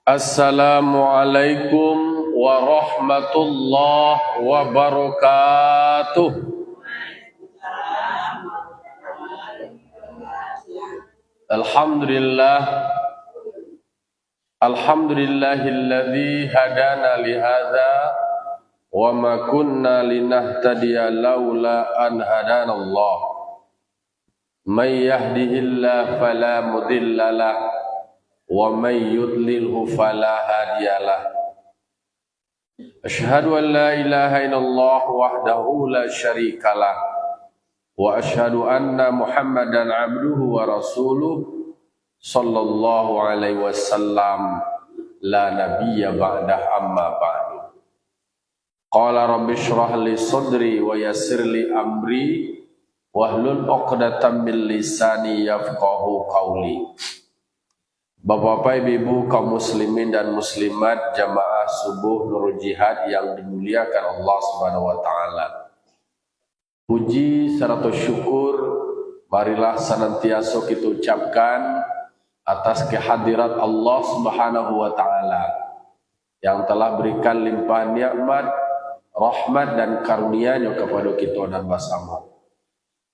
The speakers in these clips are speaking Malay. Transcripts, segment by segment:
Assalamualaikum warahmatullahi wabarakatuh. Alhamdulillahilladzi hadana lihadza wa ma kunna linahtadiya laula an hadanallah. May yahdihillahu fala mudhillalah wa may yudlilhu fala hadiyalah. Asyhadu an la ilaha illallah wahdahu la syarikalah wa asyhadu anna Muhammadan abduhu wa rasuluh sallallahu alaihi wasallam la nabiyya ba'dah amma ba'du. Qala rabbi shrah li sadri wa yassir li amri wahlul 'uqdatam min lisani yafqahu qawli. Bapak-bapak, ibu-ibu, kaum muslimin dan muslimat jamaah subuh Nurul Jihad yang dimuliakan Allah Subhanahu wa taala. Puji serta syukur marilah senantiasa kita ucapkan atas kehadirat Allah Subhanahu wa taala yang telah berikan limpahan nikmat, rahmat dan karunia-Nya kepada kita dan bersama.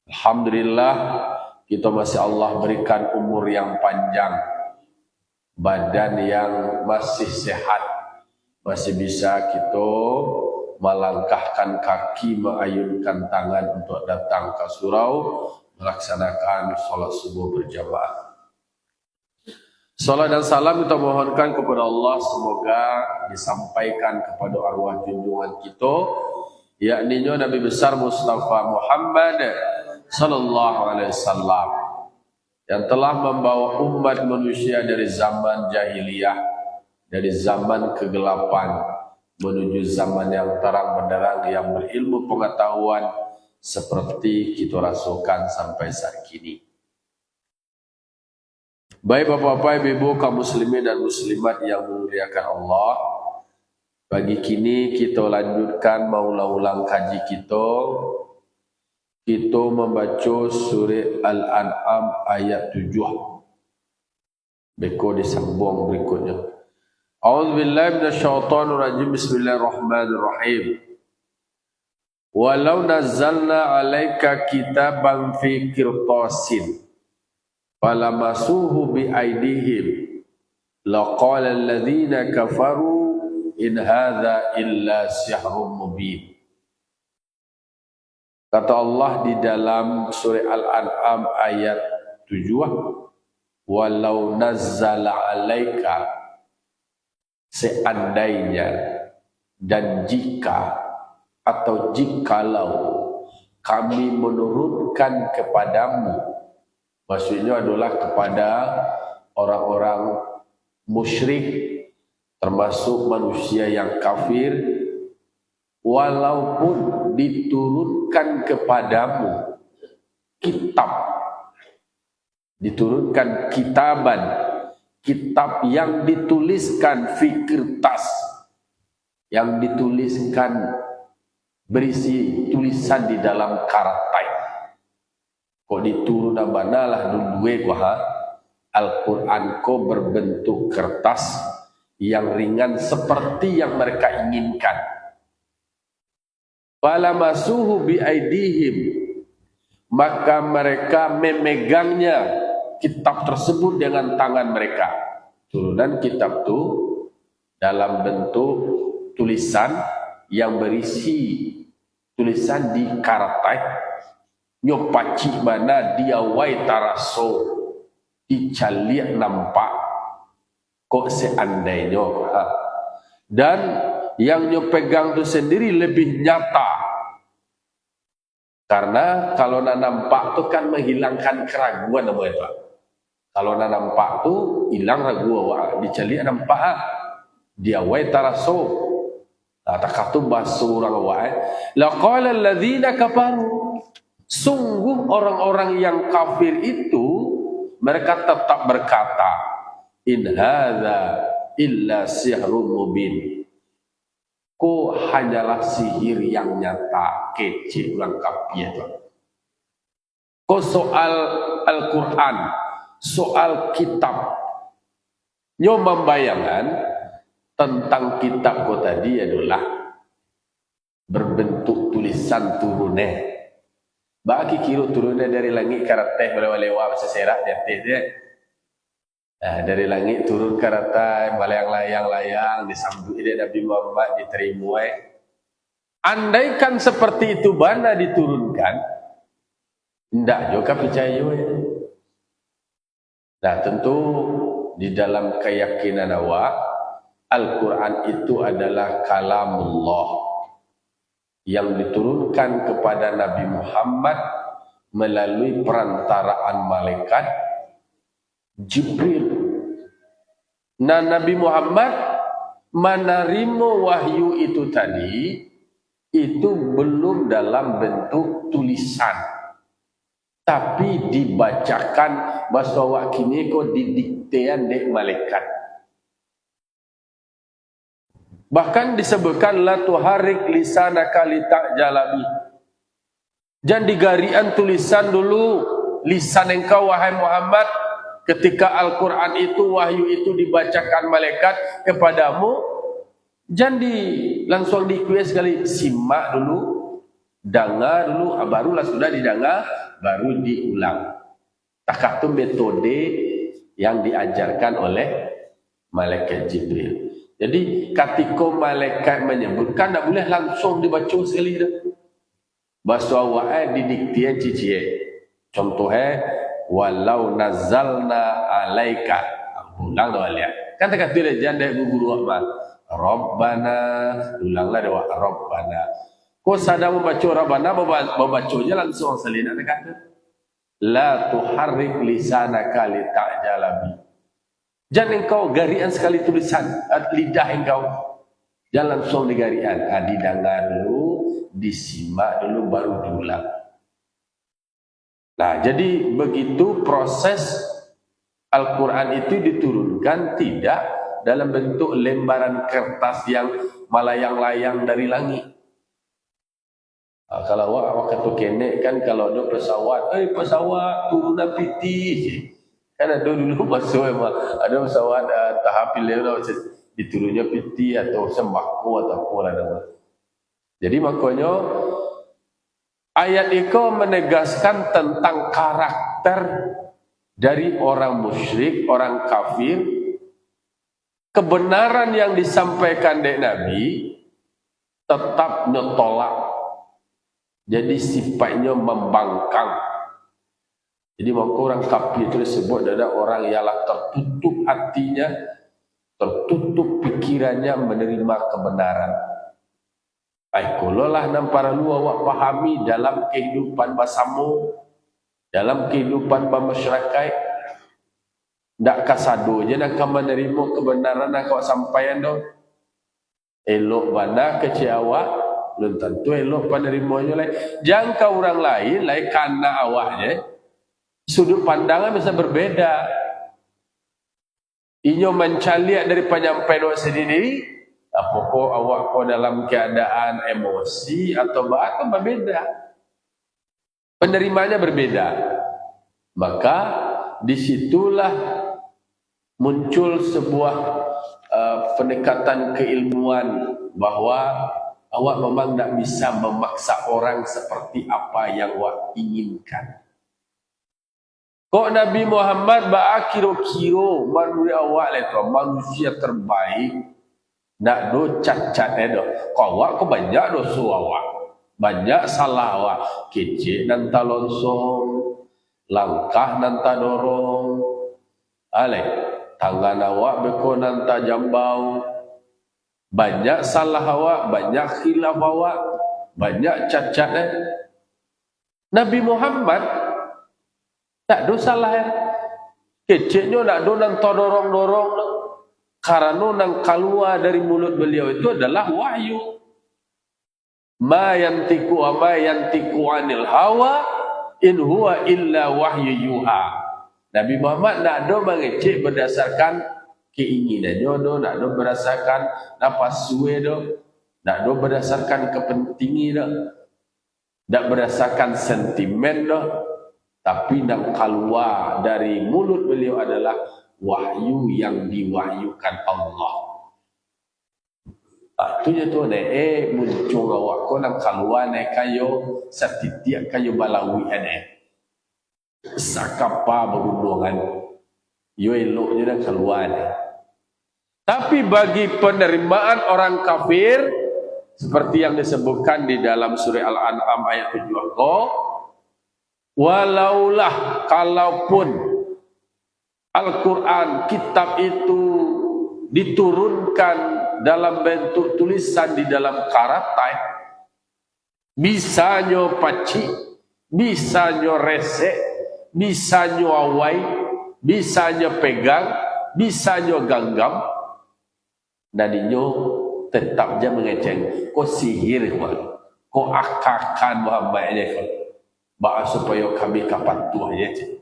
Alhamdulillah kita masih Allah berikan umur yang panjang, badan yang masih sehat, masih bisa kita melangkahkan kaki, mengayunkan tangan untuk datang ke surau melaksanakan sholat subuh berjamaah. Salat dan salam kita mohonkan kepada Allah, semoga disampaikan kepada arwah junjungan kita, yakni Nabi besar Mustafa Muhammad sallallahu alaihi wasallam, yang telah membawa umat manusia dari zaman jahiliyah, dari zaman kegelapan menuju zaman yang terang benderang, yang berilmu pengetahuan seperti kita rasakan sampai saat kini. Baik bapak-bapak, ibu-ibu, kaum muslimin dan muslimat yang memuliakan Allah, pagi kini kita lanjutkan ulang kaji kita. Kita membaca surah Al-An'am ayat 7. Beko disambung berikutnya. A'udzubillahi minasyaitonirrajim. Bismillahirrahmanirrahim. Walau nazzalna 'alaika kitaban fi qirtasin falamasuhu biaidihim laqala alladhina kafaru in hadza illa sihrun mubin. Kata Allah di dalam surah Al-An'am ayat 7, walau nazzala alaika, seandainya dan jika atau jikalau kami menurunkan kepadamu, maksudnya adalah kepada orang-orang musyrik termasuk manusia yang kafir, walaupun diturunkan kepadamu kitab, diturunkan kitaban, kitab yang dituliskan fi kertas, yang dituliskan berisi tulisan di dalam karatai. Kok diturun abanalah dudue gua Al-Quran kok berbentuk kertas yang ringan seperti yang mereka inginkan. Falamasuhu biaidihim, maka mereka memegangnya kitab tersebut dengan tangan mereka. Turunan kitab itu dalam bentuk tulisan yang berisi tulisan di karatai, nyopaci mana dia wai taraso dicaliak nampak kok seandainya, dan yang nyopegang itu sendiri lebih nyata, karena kalau nampak itu kan menghilangkan keraguan namanya Pak. Kalau nampak itu hilang ragu, dicaliak nampak dia wai taraso. Takatu bahasa orang wae. Laqala alladzina kafaru, sungguh orang-orang yang kafir itu mereka tetap berkata, in hadza illa sihrun mubin. Ko hanyalah sihir yang nyata, kece lengkap ya. Ko soal Al-Quran, soal kitab Nyo membayangkan tentang kitab ko tadi adalah berbentuk tulisan turune. Bagi kira turune dari langit karateh lewa-lewa seserak dia. Nah, dari langit turun karateh melayang-layang disambut dia Nabi Muhammad diterima. Andaikan seperti itu bana diturunkan, ndak juga percaya. Nah, tentu di dalam keyakinan awak Al-Quran itu adalah kalamullah yang diturunkan kepada Nabi Muhammad melalui perantaraan malaikat Jibril. Nah, Nabi Muhammad menerima wahyu itu tadi itu belum dalam bentuk tulisan, tapi dibacakan bahasa awak kini kok didiktean dek malaikat. Bahkan disebutkan la tuharik lisanaka litajalabi. Jangan digarian tulisan dulu lisan engkau wahai Muhammad ketika Al-Quran itu wahyu itu dibacakan malaikat kepadamu. Jangan langsung dikuis sekali, simak dulu, dengar dulu, barulah sudah didengar, baru diulang. Takah itu metode yang diajarkan oleh malaikat Jibril. Jadi ketika malaikat menyebutkan, tak boleh langsung dibaca sekali dah. Bahasa awak didiktian cicie. Contohnya, walau nazalna alaika. Ulang dah lihat. Kan tak kata dia jangan guru apa. Rabbana, ulanglah dia Rabbana. Kau sadar membaca Rabbana, membaca je langsung salin ada kata. La tuharrik lisanaka litajalabi. Jangan engkau garian sekali tulisan lidah engkau. Jangan langsung digarian. Didengar dulu, disimak dulu, baru diulang. Nah, jadi begitu proses Al-Quran itu diturunkan tidak dalam bentuk lembaran kertas yang melayang-layang dari langit. Kalau awak kata kenek kan kalau ada pesawat, pesawat turunan piti. Kan ada dulu masuk ada pesawat tahap pilih diturunnya piti atau sembako atau apa lah. Jadi makanya ayat itu menegaskan tentang karakter dari orang musyrik, orang kafir. Kebenaran yang disampaikan oleh Nabi tetap nyetolak. Jadi sifatnya membangkang. Jadi maka orang kafir itu disebut adalah orang yang tertutup hatinya, tertutup pikirannya menerima kebenaran. Aikololah nampara lu awak pahami dalam kehidupan basamu, dalam kehidupan bermasyarakat. Ndak kasado je nak menerima kebenaran nak kau sampaian dong. Elok bana kecewa, belum tentu elok penerimanya lain. Jangka orang lain karena awaknya sudut pandangan bisa berbeda. Inyo mencaliak dari penyampaian sendiri, apakah awak kau dalam keadaan emosi atau berbeda. Penerimanya berbeda. Maka disitulah muncul sebuah pendekatan keilmuan bahwa awak memang tak bisa memaksa orang seperti apa yang awak inginkan. Kok Nabi Muhammad kira-kira manusia terbaik, nak do cacat kau awak kau banyak dosa awak, banyak salah awak, kecil dan talonsong, langkah dan dorong, tangan awak beko nan tajambau, banyak salah awak, banyak khilaf awak, banyak cacat. Nabi Muhammad tak do salah kecilnya nak do nan dorong karena nang keluar dari mulut beliau itu adalah wahyu. Ma yantiku anil hawa in huwa illa wahyu yuha. Nabi Muhammad nak do mengecek berdasarkan keinginannya, nak do berdasarkan nafas suwe nak do berdasarkan kepentingan nak berdasarkan sentimen tapi nak keluar dari mulut beliau adalah wahyu yang diwahyukan Allah. Itunya tu muncul awak ko nang kaluan kayo setiap kayo balawi sakapa berhubungan yo eloknya nang kaluan. Tapi bagi penerimaan orang kafir seperti yang disebutkan di dalam surah Al-An'am ayat 7, walaulah kalaupun Al-Quran kitab itu diturunkan dalam bentuk tulisan di dalam karatai, bisa nyo paci, bisa nyo resek, bisa nyo awai, bisa nyo pegang, bisa nyo ganggam, dan nyo tetap je mengeceng. Ko sihir ko akakan Muhammad je bahwa supaya kami kapan tua je.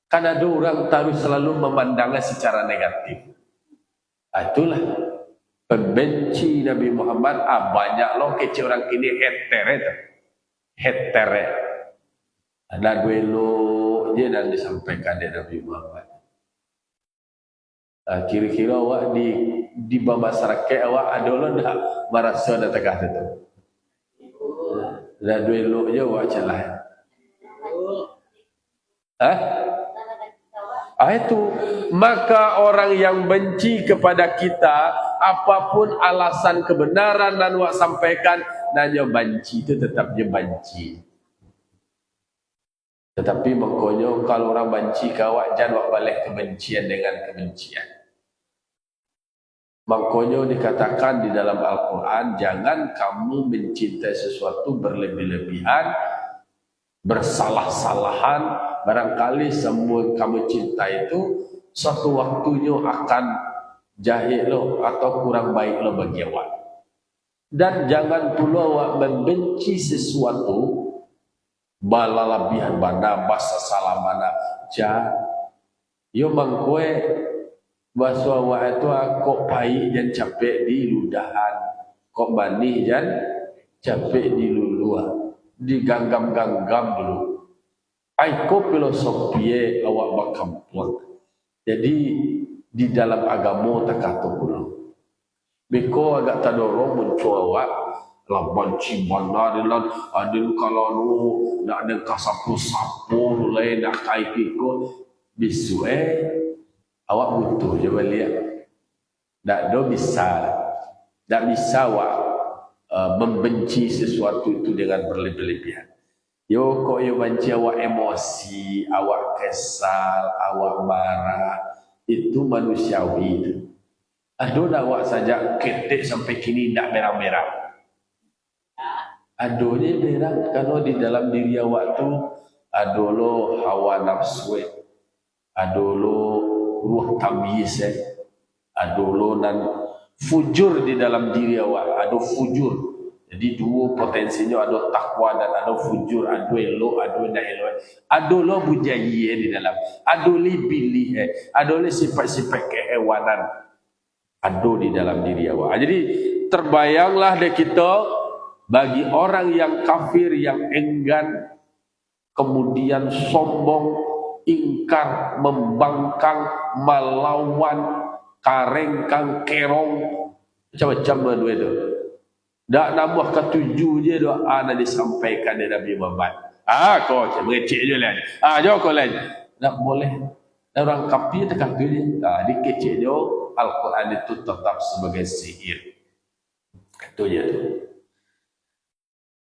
Karena ada orang terus selalu memandangnya secara negatif. Itulah pembenci Nabi Muhammad. Banyak loh kecil orang kini hetere. Ada dua je dan disampaikan dari Nabi Muhammad. Kira-kira awak di masyarakat awak ada lo dah merasa dah tegak itu. Ada dua je awak celah. Itu maka orang yang benci kepada kita, apapun alasan kebenaran dan wak sampaikan, nanya benci itu tetap dia benci. Tetapi makanya kalau orang benci kawak jangan wak balik kebencian dengan kebencian. Makanya dikatakan di dalam Al-Quran, jangan kamu mencintai sesuatu berlebih-lebihan, bersalah-salahan. Barangkali semua kamu cinta itu suatu waktunya akan jahil lo atau kurang baik lo bagi awak. Dan jangan pula awak membenci sesuatu balalabihan mana, bahasa salah mana. Jangan. Yo mangkue bahasa awak itu kok baik dan capek di ludahan, kok manis dan capek di luluan, diganggam-ganggam dulu. Aiko filosofi awak bakampuan. Jadi di dalam agama tak kata pula. Beko agak tadorong muncul awak laban cimana dilan adil kalau nu nak ada kasapu-sapu lain nak kai piko bisu awak butuh je balik. Tak do bisa. Tak bisa awak membenci sesuatu itu dengan berlebih-lebihan. Yo kok yo benci awak emosi, awak kesal, awak marah, itu manusiawi. Aduh awak saja ketek sampai kini tak merah-merah. Aduh ni merah kalau di dalam diri awak tu aduh lo hawa nafsu, aduh lo ruh tamyiz, aduh lo nan fujur di dalam diri awak, aduh fujur. Jadi dua potensinya ada takwa dan ada fujur, ada elok, ada dah elok. Ada lo bujayi di dalam, ada li pilih, ada li sifat-sifat kehewanan, ada di dalam diri awak. Jadi terbayanglah deh kita bagi orang yang kafir, yang enggan, kemudian sombong, ingkar, membangkang, melawan, karengkang, kerong, macam-macam dua itu. Dak nambah ketujuh je doa yang disampaikan dari Nabi Muhammad. Kau mengecek je lah. Jauh kau lain. Tak boleh. Orang kafir tekan tu je. Dikecek je. Al-Quran itu tetap sebagai sihir. Itu je.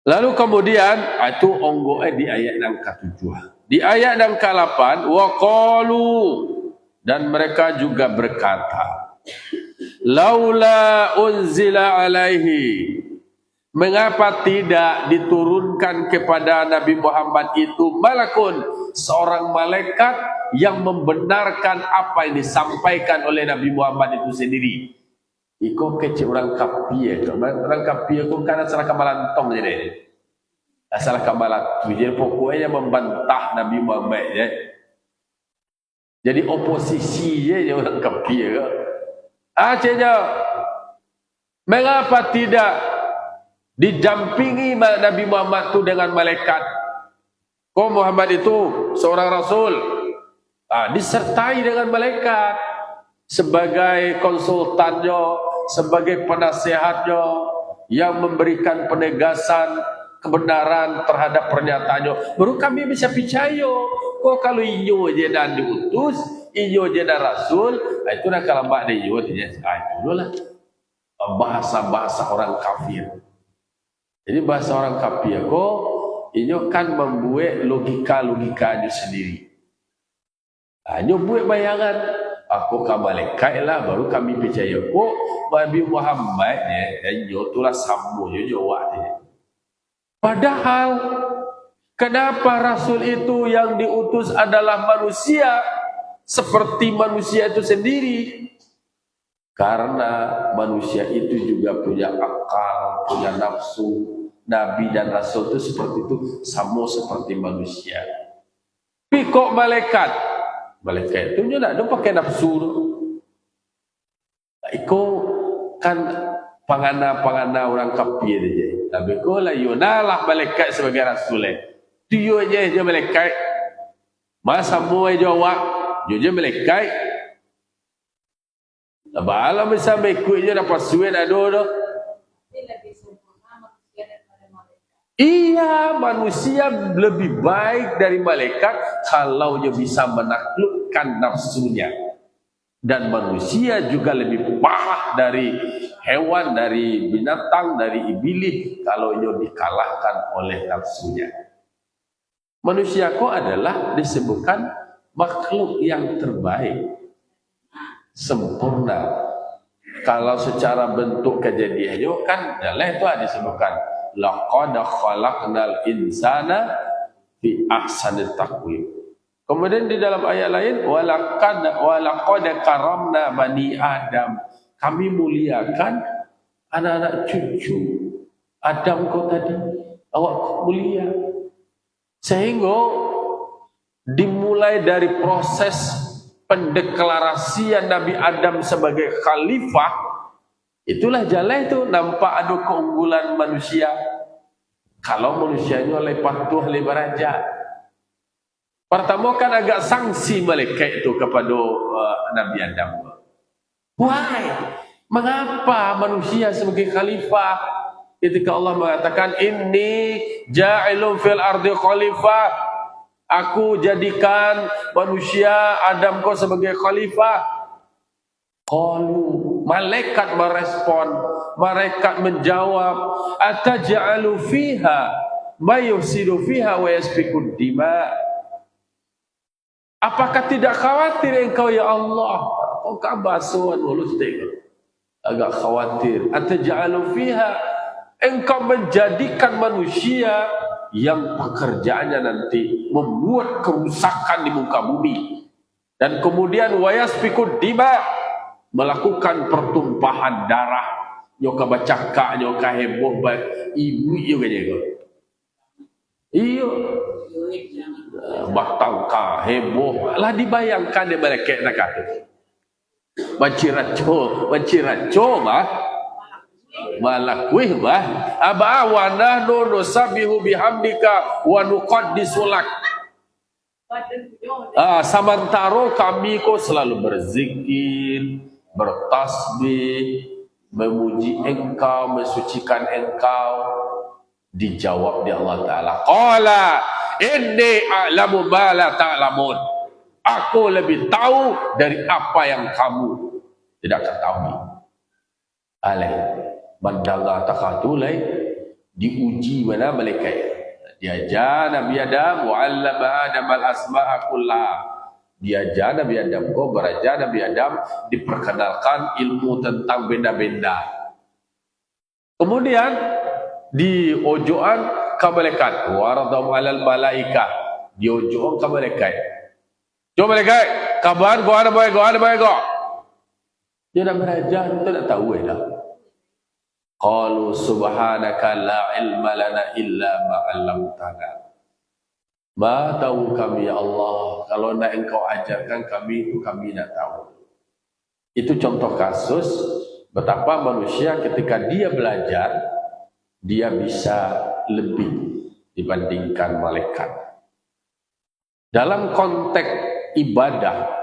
Lalu kemudian itu onggo di ayat yang ke-7. Di ayat yang ke-8, waqalu, dan mereka juga berkata, laula unzila alaihi, mengapa tidak diturunkan kepada Nabi Muhammad itu malakun, seorang malaikat yang membenarkan apa yang disampaikan oleh Nabi Muhammad itu sendiri. Iko kecil orang kafir, orang kafir itu kan asal kamalantong jadi, asal kamalat. Jadi pokoknya membantah Nabi Muhammad je. Jadi oposisi je orang kafir. Acehnya, mengapa tidak didampingi Nabi Muhammad itu dengan malaikat? Kau Muhammad itu seorang rasul, Disertai dengan malaikat sebagai konsultannya, sebagai penasehatnya yang memberikan penegasan kebenaran terhadap pernyataannya. Baru kami bisa percaya. Kok kalau iyo je dan diutus, iyo je dan rasul, itu nak kalau mak dia iyo dia. Itu lah bahasa-bahasa orang kafir. Jadi bahasa orang kafir kok iyo kan membuat logika-logikanya sendiri. Iyo buat bayangan. Aku ke malaikat lah baru kami percaya. Kok Nabi Muhammad iyo itulah sambo je jawab dia. Padahal kenapa Rasul itu yang diutus adalah manusia seperti manusia itu sendiri? Karena manusia itu juga punya akal, punya nafsu. Nabi dan Rasul itu seperti itu, sama seperti manusia. Tapi kok malaikat? Malaikat itu dia tak ada pakai nafsu. Iko kan pangana orang kafir aja. Tapi kau lah yunalah malaikat sebagai rasul. Dia je malaikat. Masa semua jawab, dia malaikat. Alam sampai ikutnya dapat suai ada dah. Iya, manusia lebih baik dari malaikat kalau dia bisa menaklukkan nafsunya. Dan manusia juga lebih parah dari hewan, dari binatang, dari iblis kalau ia dikalahkan oleh nafsunya. Manusia kok adalah disebutkan makhluk yang terbaik, sempurna. Kalau secara bentuk kejadiannya kan adalah itu disebutkan laqad khalaqnal insana fi ahsani taqwim. Kemudian di dalam ayat lain walaqad karamna bani Adam. Kami muliakan anak-anak cucu Adam kau tadi. Awak mulia. Sehingga dimulai dari proses pendeklarasian Nabi Adam sebagai khalifah. Itulah jalan itu nampak ada keunggulan manusia. Kalau manusianya lepas tuh lebar raja. Pertama kan agak sanksi malaikat itu kepada Nabi Adam. Why? Mengapa manusia sebagai khalifah? Ketika Allah mengatakan inni ja'ilun fil ardi khalifah, aku jadikan manusia Adam kau sebagai khalifah. Qalu, malaikat merespon, malaikat menjawab, ataj'alu fiha may yufsidu fiha wa yasfiku dima. Apakah tidak khawatir engkau ya Allah? Oh kabasuan mulut agak khawatir. Ataj'alu fiha, engkau menjadikan manusia yang pekerjaannya nanti membuat kerusakan di muka bumi. Dan kemudian wayasfiku dima, melakukan pertumpahan darah. Nyoka bacaka, nyoka heboh, ibu juga jago. Iyo. Batangka heboh lah dibayangkan dia malaikat nak kata menciraco bah malakwih bah aba wa nahnu nusabbihu bihamdika wa nuqaddisu lak. Sementara kami kok selalu berzikir, bertasbih, memuji engkau, mensucikan engkau. Dijawab di Allah Ta'ala, qala inni a'lamu ma la ta'lamun. Aku lebih tahu dari apa yang kamu tidak ketahui. Alai bandanga takatulai diuji mana malaikat. Diajar Nabi Adam wa 'allama Adam al-asma'a kullaha. Diajar Nabi Adam, kau berajar Nabi Adam diperkenalkan ilmu tentang benda-benda. Kemudian di ojoan ke malaikat, waradhum 'alal malaikah, di ojoan ke malaikat. Jo malaikat, kabar gua ada baik. Dia nak belajar, kita tak tahu dah. Qalu subhanaka la ilma lana illa ma 'allamtana. Ma tahu kami ya Allah, kalau nak engkau ajarkan kami itu kami nak tahu. Itu contoh kasus betapa manusia ketika dia belajar dia bisa lebih dibandingkan malaikat. Dalam konteks ibadah.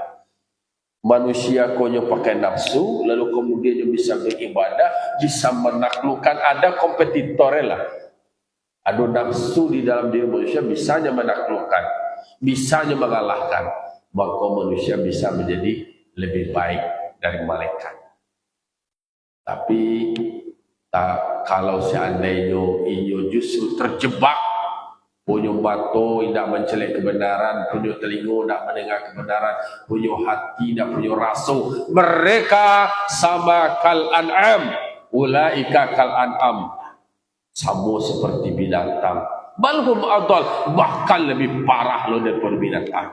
Manusia konyo pakai nafsu, lalu kemudian dia bisa beribadah, bisa menaklukkan. Ada kompetitornya lah. Ada nafsu di dalam diri manusia, bisanya menaklukkan, bisanya mengalahkan. Maka manusia bisa menjadi lebih baik dari malaikat. Tapi kalau seandainya inyo justru terjebak, punya mata tidak mencelek kebenaran, punya telinga tidak mendengar kebenaran, punya hati tidak punya rasa, mereka sama kal an'am, ulaika kal an'am, sama seperti binatang, balhum adal, bahkan lebih parah lo daripada binatang.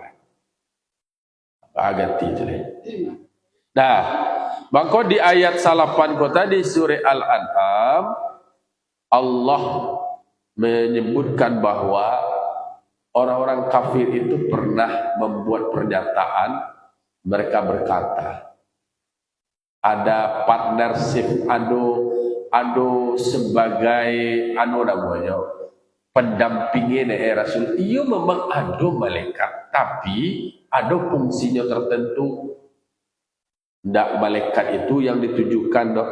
Agak itu. Nah, maka di ayat 8 kota di surah Al-An'am, Allah menyebutkan bahwa orang-orang kafir itu pernah membuat pernyataan. Mereka berkata, ada partnership, ado sebagai namanya pendampingnya Rasul. Ia memang ada malaikat, tapi ada fungsinya tertentu. Ndak malaikat itu yang ditujukan doh.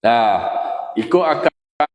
Nah, iko akan